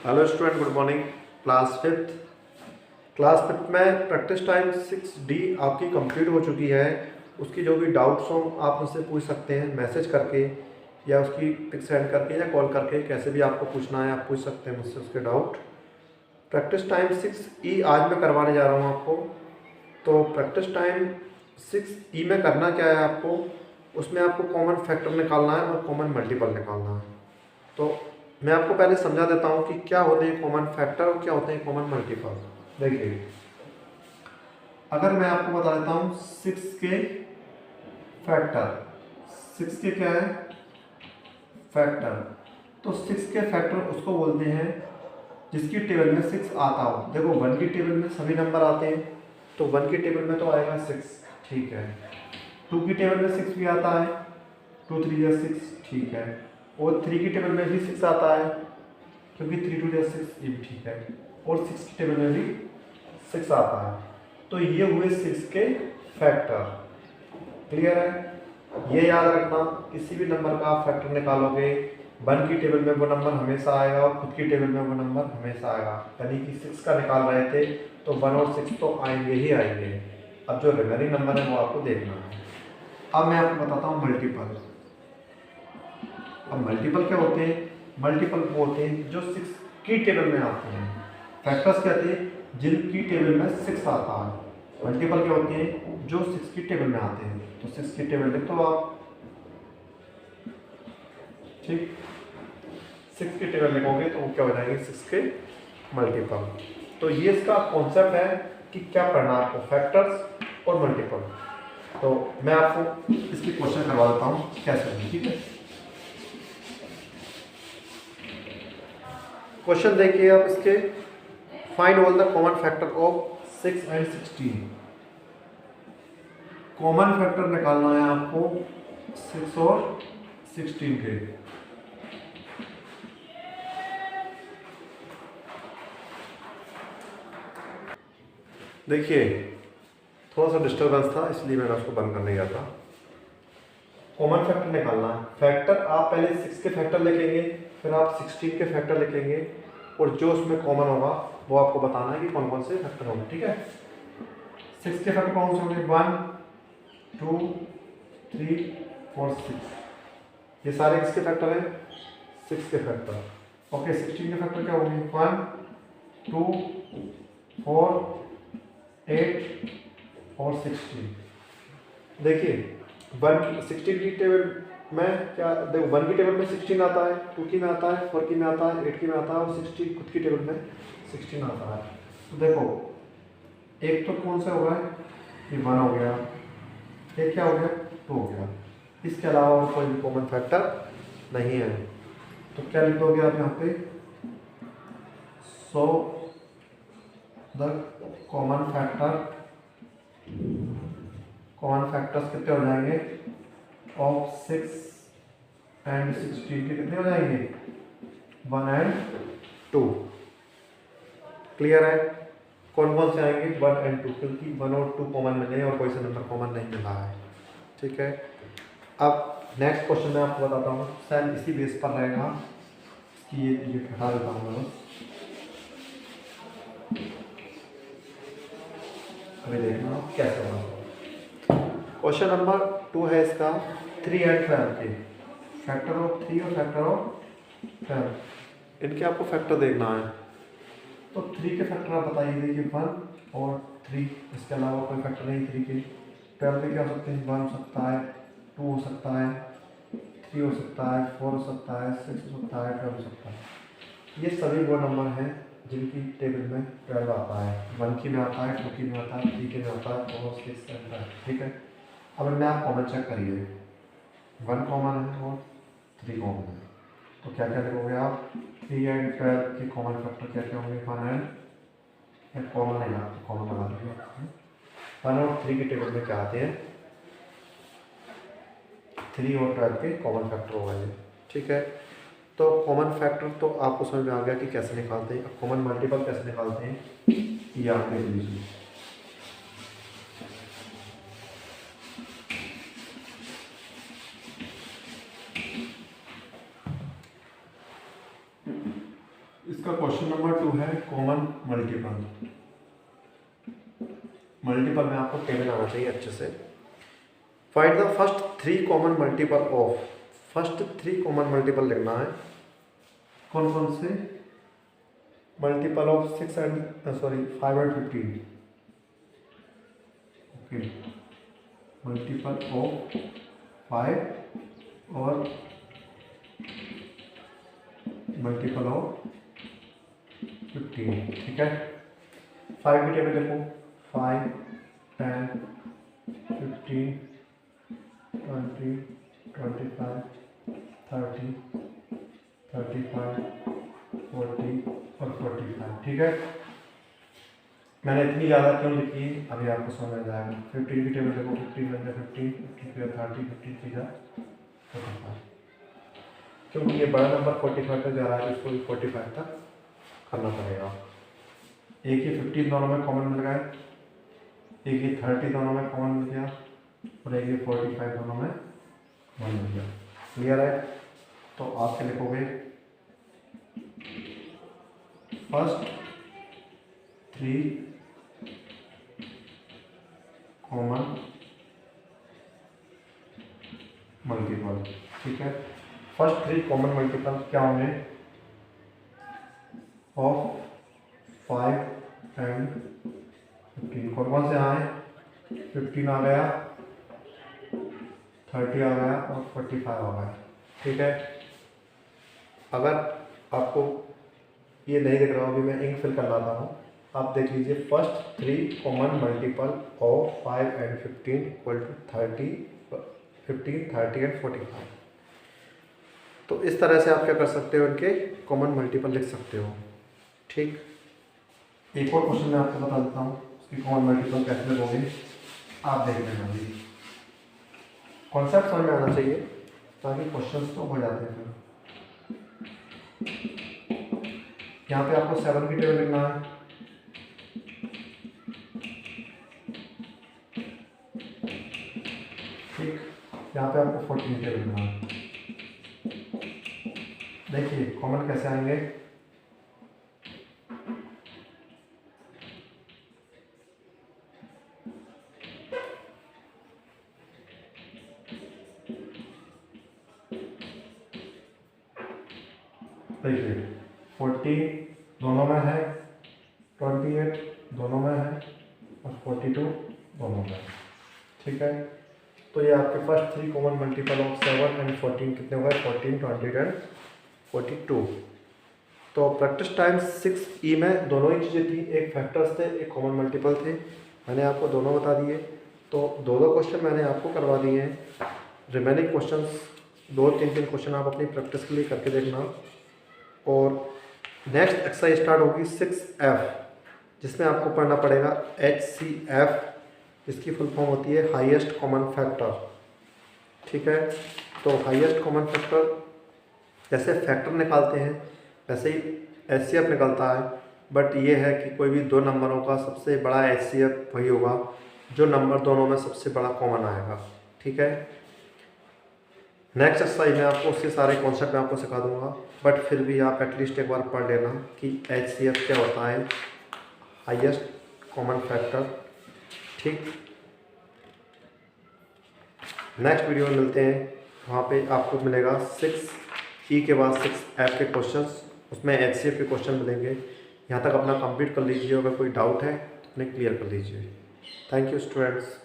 Hello student, good morning. Class fifth में practice time 6D आपकी complete हो चुकी है। उसकी जो भी डाउट्स हों आप मुझसे पूछ सकते हैं मैसेज करके, या उसकी पिक सेंड करके, या कॉल करके। कैसे भी आपको पूछना है आप पूछ सकते हैं मुझसे उसके डाउट। प्रैक्टिस टाइम 6E आज मैं करवाने जा रहा हूँ आपको। तो प्रैक्टिस टाइम 6E में करना क्या है आपको, उसमें आपको कॉमन फैक्टर निकालना है और कॉमन मल्टीपल निकालना है। तो मैं आपको पहले समझा देता हूँ कि क्या होते हैं कॉमन फैक्टर और क्या होते हैं कॉमन मल्टीपल। देखिए, अगर मैं आपको बता देता हूँ 6 के फैक्टर, 6 के क्या है फैक्टर, तो 6 के फैक्टर उसको बोलते हैं जिसकी टेबल में 6 आता हो। देखो 1 की टेबल में सभी नंबर आते हैं, तो 1 की टेबल में तो आएगा 6, ठीक है। 2 की टेबल में 6 भी आता है, 2 3 या 6, ठीक है। और 3 की टेबल में भी 6 आता है, क्योंकि 3 2 6 ये भी ठीक है। और 6 की टेबल में भी 6 आता है। तो ये हुए 6 के फैक्टर। क्लियर है? ये याद रखना, किसी भी नंबर का आप फैक्टर निकालोगे 1 की टेबल में वो नंबर हमेशा आएगा और खुद की टेबल में वो नंबर हमेशा आएगा। यानी कि 6 का निकाल रहे थे तो 1 और 6 तो आएंगे ही आएंगे। अब जो रिमेनिंग नंबर है वो आपको देखना है। अब मैं आपको बताता हूँ मल्टीपल। अब मल्टीपल क्या होते हैं? मल्टीपल वो होते हैं जो 6 की टेबल में आते हैं। फैक्टर्स कहते हैं जिनकी टेबल में 6 आता है। मल्टीपल क्या होते हैं? जो 6 की टेबल में आते हैं। तो 6 की टेबल लिख दो आप, ठीक। 6 की टेबल लिखोगे तो वो क्या हो जाएंगे 6 के मल्टीपल। तो ये इसका कॉन्सेप्ट है कि क्या पढ़ना है आपको, फैक्टर्स और मल्टीपल। तो मैं आपको इसकी क्वेश्चन करवा देता हूँ कैसे होगी, ठीक है। क्वेश्चन देखिए आप इसके, find all the common factor of 6 and 16। Common factor निकालना है आपको 6 और 16 के। देखिए थोड़ा सा डिस्टर्बेंस था इसलिए मैंने उसको बंद करने गया था। कॉमन फैक्टर निकालना है। फैक्टर आप पहले 6 के फैक्टर लिखेंगे, फिर आप 16 के फैक्टर लिखेंगे, और जो उसमें कॉमन होगा वो आपको बताना है कि कौन कौन से फैक्टर होंगे, ठीक है। 6 के फैक्टर कौन से होंगे? 1 2 3 और 6। ये सारे किसके फैक्टर हैं? 6 के फैक्टर। ओके, 16 के फैक्टर क्या होंगे? 1 2 4 8 और 16। देखिए 16 की टेबल में क्या, देखो 1 की टेबल में 16 आता है, 2 की में आता है, 4 की में आता है, 8 की में आता है, और 16 खुद की टेबल में 16 आता है। तो देखो एक तो कौन सा होगा, ये 1 हो गया, एक क्या हो गया 2 हो गया। इसके अलावा कोई भी कॉमन फैक्टर नहीं है। तो क्या लिख दोगे आप यहाँ पे? सो द कॉमन फैक्टर्स कितने हो जाएंगे ऑफ 6 एंड 16 के? कितने हो जाएंगे? 1 एंड 2। क्लियर है? कौन कौन से आएंगे? 1 एंड 2, क्योंकि 1 और 2 कॉमन मिले और कोई सा नंबर कॉमन नहीं मिला है, ठीक है। अब नेक्स्ट क्वेश्चन मैं आपको बताता हूँ, शायद इसी बेस पर रहेगा कि ये हटा देता हूँ मैं, अभी देखना कैसे होगा। क्वेश्चन नंबर 2 है इसका, 3 एंड 12 के फैक्टर ऑफ 3 और फैक्टर ऑफ 12, इनके आपको फैक्टर देखना है। तो 3 के फैक्टर आप बताइए। देखिए 1 और 3, इसके अलावा कोई फैक्टर नहीं 3 के। 12 में क्या हो सकते हैं? 1 हो सकता है, 2 हो सकता है, 3 हो सकता है, 4 हो सकता है, 6 हो सकता है, 12 हो सकता है। ये सभी वो नंबर हैं जिनकी टेबल में 12 आता है। 1 की में आता है, 2 की में आता है, 3 के में आता है, 4 6 आता है, ठीक है। अब इनमें आप कॉमन चेक करिए, 1 कॉमन है और 3 कॉमन है। तो क्या क्या लिखोगे आप? 3 एंड 12 के कॉमन फैक्टर क्या क्या होंगे? 1 एंड कॉमन नहीं आता, कॉमन लगा दीजिए। 1 और 3 की टेबल में क्या आते हैं? 3 और 12 के कॉमन फैक्टर होगा ये, ठीक है। तो कॉमन फैक्टर तो आपको समझ में आ गया कि कैसे निकालते हैं। अब कॉमन मल्टीपल कैसे निकालते हैं ये आप देख लीजिए। इसका इसका क्वेश्चन नंबर 2 है कॉमन मल्टीपल। मल्टीपल में आपको टेबल आना चाहिए अच्छे से। Find the first 3 common multiple of, first 3 common multiple लिखना है। कौन कौन से multiple of 5 and 15। Okay, multiple of 5 और मल्टीपल ऑफ 15। ठीक है, 5 की टेबल देखो, 5, 10, 15, 20, 25, 30, 35, 40 और 45। ठीक है, मैंने इतनी ज़्यादा क्यों लिखी अभी आपको समझ में आएगा। 15 की टेबल देखो, 15 बन जाए 15, 15 30, 53 जा 45। क्योंकि ये बड़ा नंबर 45 तक जा रहा है, इसको भी 45 तक करना पड़ेगा। एक ही 15 दोनों में कॉमन मिल गया, एक ही 30 दोनों में कॉमन मिल गया और एक ही 45 दोनों में कॉमन मिल गया। क्लियर है? तो आप लिखोगे फर्स्ट 3 कॉमन मल्टीपल। ठीक है, फर्स्ट 3 कॉमन मल्टीपल क्या होंगे ऑफ 5 एंड 15। कौन कौन से आए? 15 आ गया, 30 आ गया और 45 आ गया। ठीक है, अगर आपको ये नहीं दिख रहा हो, अभी मैं इंक फिल कर लाता हूँ, आप देख लीजिए। First 3 common multiple of 5 and 15 equal to 30, 15, 30 and 45। तो इस तरह से आप क्या कर सकते हो, इनके कॉमन मल्टीपल लिख सकते हो। ठीक, एक और क्वेश्चन मैं आपको बता देता हूँ, उसकी कॉमन मल्टीपल कैसे लिखोगे आप देख लेना। अभी कॉन्सेप्ट समझ में आना चाहिए ताकि क्वेश्चंस तो हो जाते हैं। यहाँ पे आपको 7 की टेबल लिखना है, ठीक। यहाँ पे आपको 14 की टेबल लिखना है। देखिए कॉमन कैसे आएंगे, देखिए 40 दोनों में है, 28 दोनों में है और 42 दोनों में। ठीक है, तो ये आपके first 3 common multiple of 7 and 14 कितने हो गए? 14, 20 एंड 42। तो प्रैक्टिस टाइम 6E में दोनों ही चीज़ें थी, एक फैक्टर्स थे, एक कॉमन मल्टीपल थे। मैंने आपको दोनों बता दिए। तो दो क्वेश्चन मैंने आपको करवा दिए हैं। रिमेनिंग क्वेश्चंस 2-3 क्वेश्चन आप अपनी प्रैक्टिस के लिए करके देखना। और नेक्स्ट एक्सरसाइज स्टार्ट होगी 6F, जिसमें आपको पढ़ना पड़ेगा HCF, जिसकी फुल फॉर्म होती है हाईएस्ट कॉमन फैक्टर। ठीक है, तो हाईएस्ट कॉमन फैक्टर जैसे फैक्टर निकालते हैं वैसे ही HCF निकलता है, बट ये है कि कोई भी 2 नंबरों का सबसे बड़ा HCF वही होगा जो नंबर दोनों में सबसे बड़ा कॉमन आएगा। ठीक है, नेक्स्ट एक्सरसाइज में आपको उसके सारे कॉन्सेप्ट मैं आपको सिखा दूंगा, बट फिर भी आप एटलीस्ट एक बार पढ़ लेना कि HCF क्या होता है, हाईएस्ट कॉमन फैक्टर। ठीक, नेक्स्ट वीडियो में मिलते हैं, वहाँ पे आपको मिलेगा 6E के बाद 6F के क्वेश्चंस, उसमें HCF के क्वेश्चन मिलेंगे। यहाँ तक अपना कंप्लीट कर लीजिए, अगर कोई डाउट है तो अपने क्लियर कर लीजिए। Thank you students.